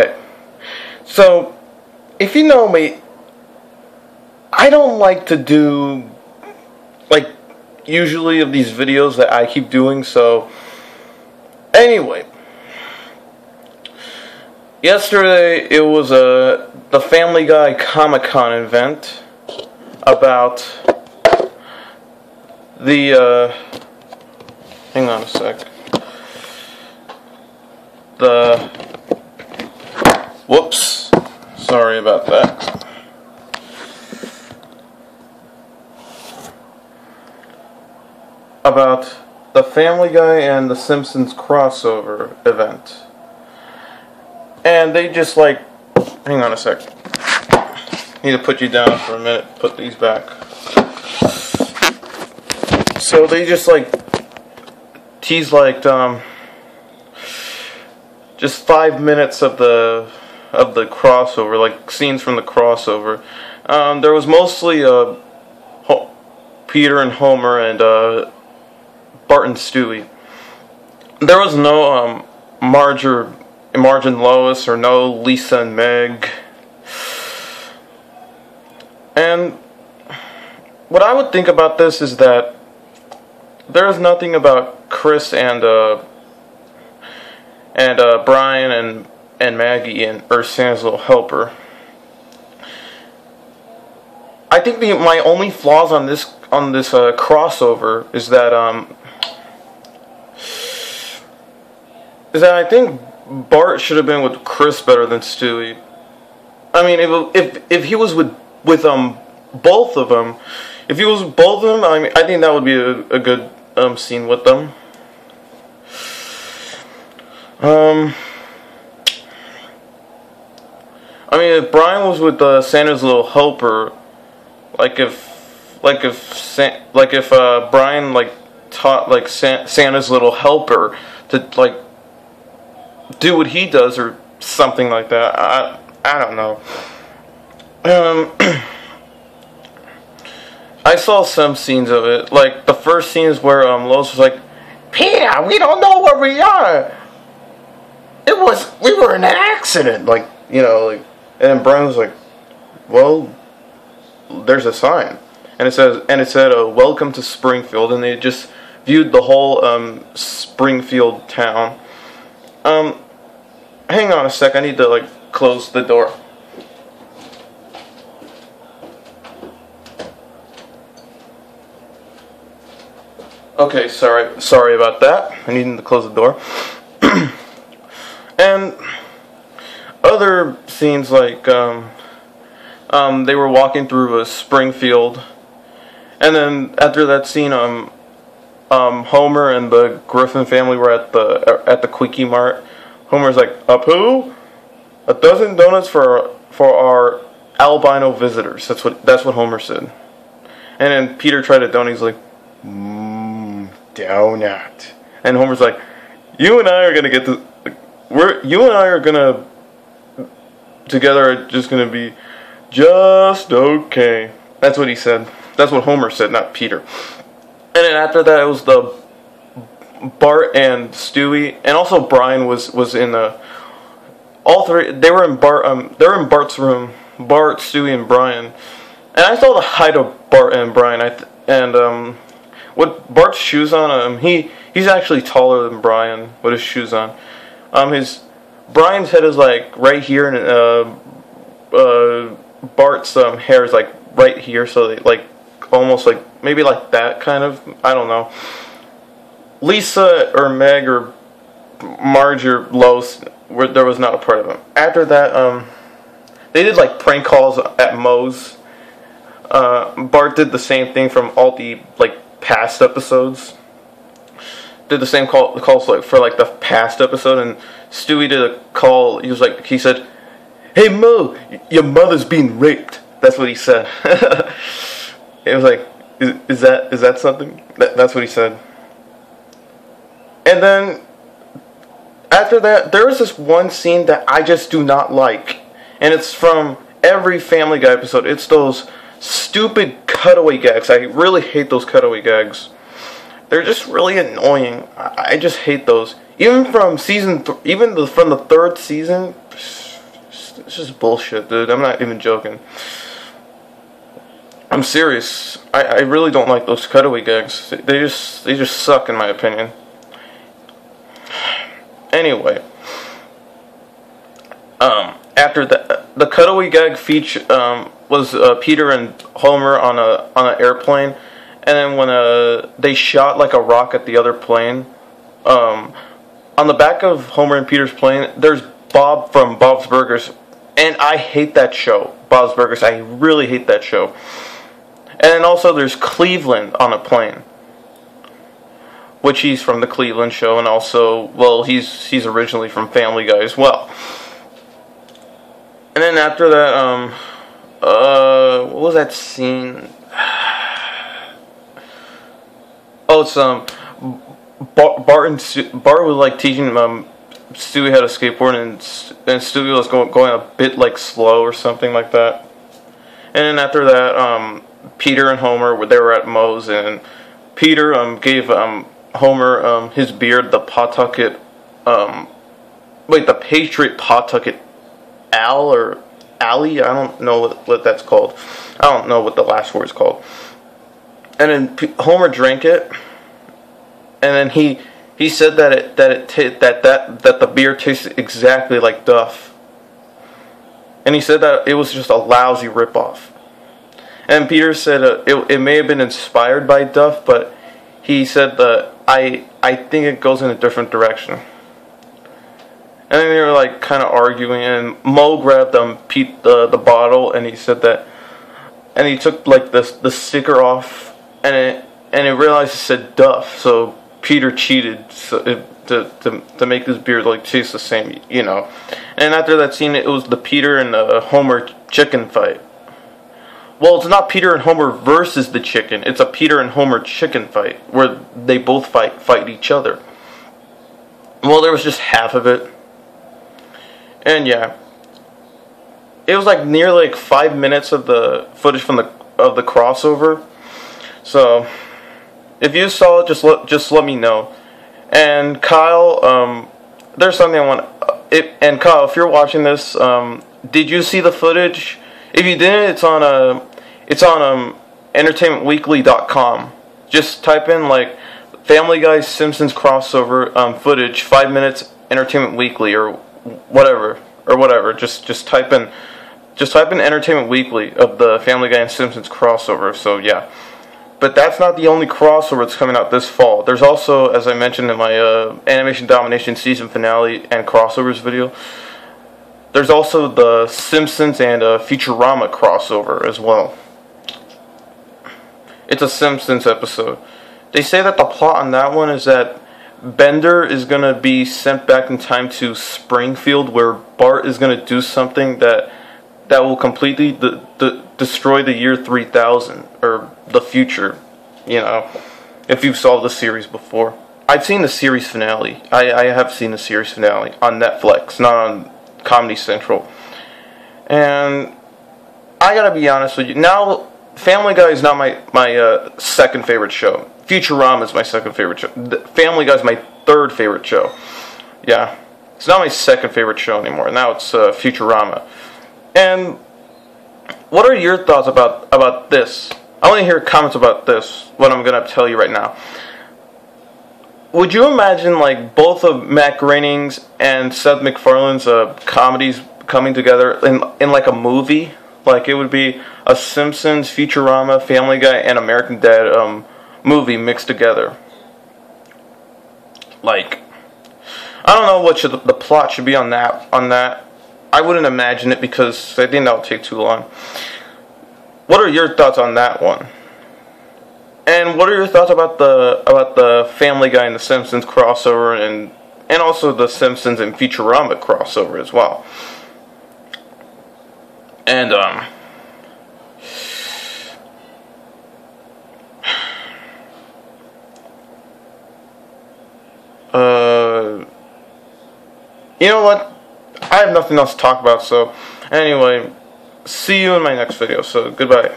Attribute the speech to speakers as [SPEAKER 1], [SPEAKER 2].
[SPEAKER 1] Okay, so if you know me, I don't like to do like usually of these videos that I keep doing. So anyway, yesterday it was the Family Guy Comic-Con event about the hang on a sec. Whoops, sorry about that. About the Family Guy and the Simpsons crossover event. And they just like, hang on a sec. Need to put you down for a minute, put these back. So they just like teased like just 5 minutes of the crossover, like scenes from the crossover. There was mostly Peter and Homer and Bart and Stewie. There was no Marge and Lois, or no Lisa and Meg. And what I would think about this is that there is nothing about Chris and Brian and Maggie and Santa's Little Helper. I think my only flaws on this crossover is that I think Bart should have been with Chris better than Stewie. I mean, if he was with both of them, if he was with both of them, I mean, I think that would be a good scene with them. I mean, if Brian was with Santa's Little Helper, like if Brian like taught like Santa's Little Helper to like do what he does or something like that. I don't know. I saw some scenes of it. Like the first scene is where Lois was like, "Peter, we don't know where we are. We were in an accident." Like, you know, like, and then Brian was like, "Well, there's a sign, and it said welcome to Springfield," and they just viewed the whole Springfield town. Hang on a sec, I need to like close the door. Okay, sorry about that. I needed to close the door. And other scenes like they were walking through Springfield, and then after that scene, Homer and the Griffin family were at the Quickie Mart. Homer's like, "Apu, a dozen donuts for our albino visitors." That's what Homer said. And then Peter tried a donut. He's like, donut. And Homer's like, "You and I are gonna get this. You and I are gonna together are just gonna be just okay." That's what he said. That's what Homer said, not Peter. And then after that, it was the Bart and Stewie, and also Brian was in all three. They were in Bart's room. Bart, Stewie, and Brian. And I saw the height of Bart and Brian. With Bart's shoes on, he's actually taller than Brian with his shoes on. Brian's head is like right here, and Bart's hair is like right here, so they, like almost like maybe like that kind of. I don't know. Lisa or Meg or Marge or Lois, there was not a part of them. After that, they did like prank calls at Moe's. Bart did the same thing from all the like past episodes. Did the same calls like for like the past episode, and Stewie did a call. He said, "Hey Mo, your mother's being raped." That's what he said. It was like, is that something? That's what he said. And then after that, there was this one scene that I just do not like, and it's from every Family Guy episode. It's those stupid cutaway gags. I really hate those cutaway gags. They're just really annoying. I just hate those. Even from from the third season, It's just bullshit, dude. I'm not even joking. I'm serious. I really don't like those cutaway gags. They just suck, in my opinion. Anyway, after the cutaway gag feature was Peter and Homer on an airplane, and then when they shot like a rock at the other plane, on the back of Homer and Peter's plane, there's Bob from Bob's Burgers, and I hate that show, Bob's Burgers. I really hate that show. And then also there's Cleveland on a plane, which he's from the Cleveland show, and also, well, he's originally from Family Guy as well. And then after that, what was that scene? Oh, it's Bart was like teaching Stewie how to skateboard, and Stewie was going a bit like slow or something like that. And then after that, Peter and Homer they were at Moe's, and Peter gave Homer his beard, the Pawtucket, the Patriot Pawtucket Al or Alley. I don't know what that's called. I don't know what the last word's called. And then Homer drank it, and then he said that the beer tasted exactly like Duff, and he said that it was just a lousy ripoff. And Peter said it may have been inspired by Duff, but he said that I think it goes in a different direction. And then they were like kind of arguing, and Moe grabbed the bottle, and he said that, and he took like the sticker off, and it realized it said Duff, so Peter cheated to make this beer like taste the same, you know. And after that scene, it was the Peter and Homer chicken fight. Well, it's not Peter and Homer versus the chicken. It's a Peter and Homer chicken fight where they both fight each other. Well, there was just half of it. And yeah, it was like nearly like 5 minutes of the footage from the crossover. So if you saw it, just let me know. And Kyle, there's something I want. And Kyle, if you're watching this, did you see the footage? If you didn't, it's on entertainmentweekly.com. Just type in like Family Guy Simpsons crossover footage 5 minutes Entertainment Weekly or whatever. Just type in Entertainment Weekly of the Family Guy and Simpsons crossover. So yeah. But that's not the only crossover that's coming out this fall. There's also, as I mentioned in my Animation Domination season finale and crossovers video, there's also the Simpsons and Futurama crossover as well. It's a Simpsons episode. They say that the plot on that one is that Bender is going to be sent back in time to Springfield, where Bart is going to do something that will completely destroy the year 3000, or the future, you know, if you've saw the series before. I've seen the series finale. I have seen the series finale on Netflix, not on Comedy Central. And I gotta be honest with you, now Family Guy is not my second favorite show. Futurama is my second favorite show. Family Guy is my third favorite show. Yeah, it's not my second favorite show anymore. Now it's Futurama. And what are your thoughts about this? I want to hear comments about this, what I'm going to tell you right now. Would you imagine like both of Matt Groening's and Seth MacFarlane's comedies coming together in like a movie? Like it would be a Simpsons, Futurama, Family Guy, and American Dad movie mixed together. Like, I don't know what the plot should be on that. I wouldn't imagine it because I think that would take too long. What are your thoughts on that one? And what are your thoughts about the Family Guy and the Simpsons crossover, and also the Simpsons and Futurama crossover as well? And you know what? I have nothing else to talk about, so anyway, see you in my next video, so goodbye.